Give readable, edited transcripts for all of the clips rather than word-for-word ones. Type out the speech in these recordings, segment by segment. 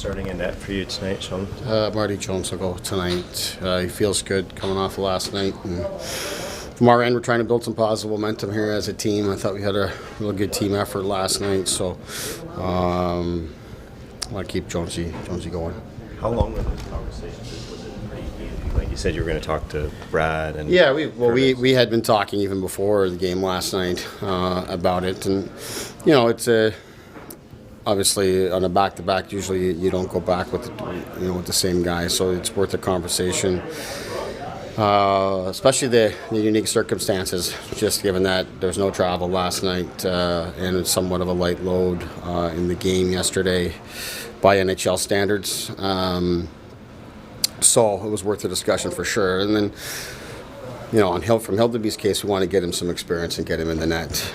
starting in net for you tonight, Sheldon? Marty Jones will go tonight. He feels good coming off last night. And from our end, we're trying to build some positive momentum here as a team. I thought we had a real good team effort last night, so I want to keep Jonesy going. How long were those conversations? Was it pretty easy? Like you said, you were going to talk to Brad and yeah, we had been talking even before the game last night about it, and it's a. Obviously, on a back-to-back, usually you don't go back with the same guy, so it's worth a conversation. Especially the unique circumstances, just given that there's no travel last night and it's somewhat of a light load in the game yesterday by NHL standards. So it was worth a discussion for sure. And then, from Hildeby's case, we want to get him some experience and get him in the net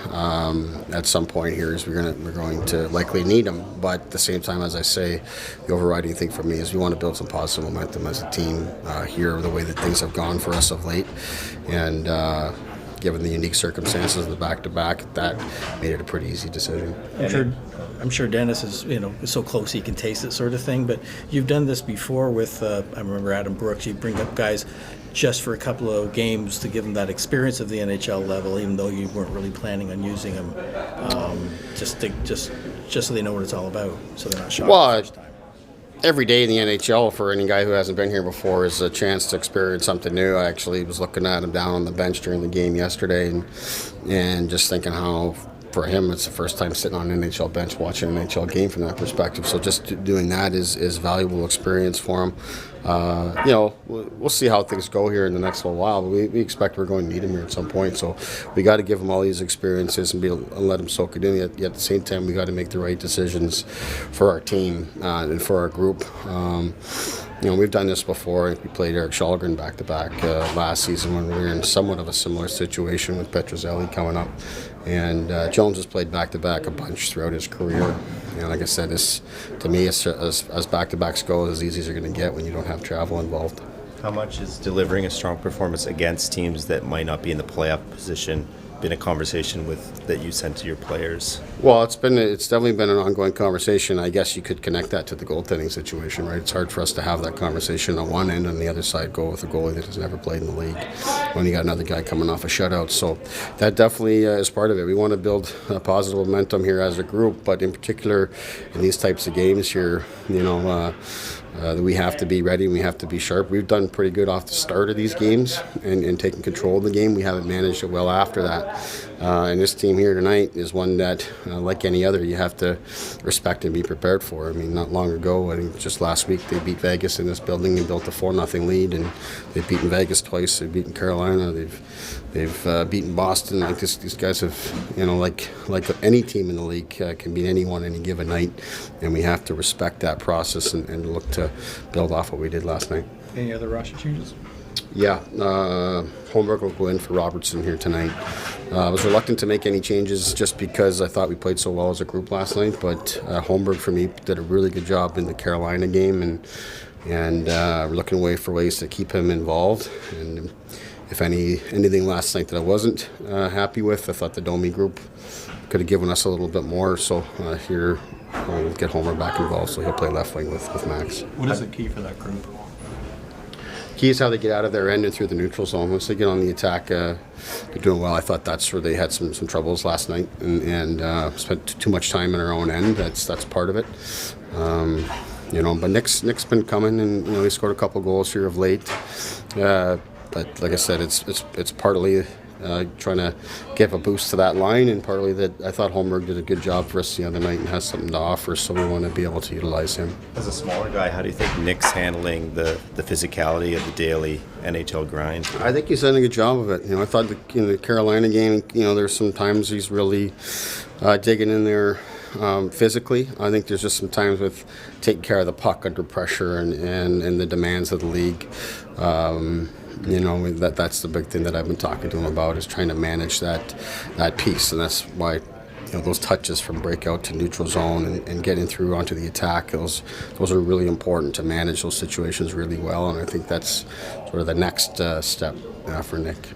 at some point here. Is we're going to likely need him, but at the same time, as I say, the overriding thing for me is we want to build some positive momentum as a team here, the way that things have gone for us of late, and given the unique circumstances of the back-to-back, that made it a pretty easy decision. I'm sure Dennis is so close he can taste it, sort of thing. But you've done this before with I remember Adam Brooks. You bring up guys just for a couple of games to give them that experience of the NHL level, even though you weren't really planning on using them, just so they know what it's all about, so they're not shocked the first time. Every day in the NHL for any guy who hasn't been here before is a chance to experience something new. I actually was looking at him down on the bench during the game yesterday and just thinking how, for him, it's the first time sitting on an NHL bench watching an NHL game from that perspective. So just doing that is valuable experience for him. We'll see how things go here in the next little while, but we expect we're going to need him here at some point. So we got to give him all these experiences and let him soak it in. Yet at the same time, we got to make the right decisions for our team and for our group. We've done this before. We played Eric Shalgren back-to-back last season when we were in somewhat of a similar situation with Petrozelli coming up. And Jones has played back-to-back a bunch throughout his career. Like I said, this to me, as back-to-backs go, as easy as you're going to get when you don't have travel involved. How much is delivering a strong performance against teams that might not be in the playoff position been a conversation that you sent to your players? Well, it's definitely been an ongoing conversation. I guess you could connect that to the goaltending situation, right? It's hard for us to have that conversation on one end and on the other side go with a goalie that has never played in the league when you got another guy coming off a shutout. So that definitely is part of it. We want to build a positive momentum here as a group, but in particular in these types of games here, we have to be ready and we have to be sharp. We've done pretty good off the start of these games and taking control of the game. We haven't managed it well after that. And this team here tonight is one that, like any other, you have to respect and be prepared for. I mean, not long ago, I think just last week, they beat Vegas in this building and built a 4-0 lead. And they've beaten Vegas twice. They've beaten Carolina. They've beaten Boston. Like these guys have, like any team in the league can beat anyone any given night. And we have to respect that process and look to build off what we did last night. Any other roster changes? Yeah, Holmberg will go in for Robertson here tonight. I was reluctant to make any changes just because I thought we played so well as a group last night, but Holmberg, for me, did a really good job in the Carolina game, and we're looking for ways to keep him involved. And if anything last night that I wasn't happy with, I thought the Domi group could have given us a little bit more, so here we'll get Homer back involved, so he'll play left wing with Max. What is the key for that group? Key is how they get out of their end and through the neutral zone. Once they get on the attack, they're doing well. I thought that's where they had some troubles last night and spent too much time in our own end. That's part of it. But Nick's been coming and he scored a couple goals here of late. But like I said, it's partly trying to give a boost to that line, and partly that I thought Holmberg did a good job for us the other night and has something to offer, so we want to be able to utilize him. As a smaller guy, how do you think Nick's handling the physicality of the daily NHL grind? I think he's done a good job of it. I thought in the Carolina game, there's some times he's really digging in there physically. I think there's just some times with taking care of the puck under pressure and the demands of the league. That's the big thing that I've been talking to him about, is trying to manage that piece, and that's why those touches from breakout to neutral zone and getting through onto the attack, those are really important to manage those situations really well, and I think that's sort of the next step for Nick.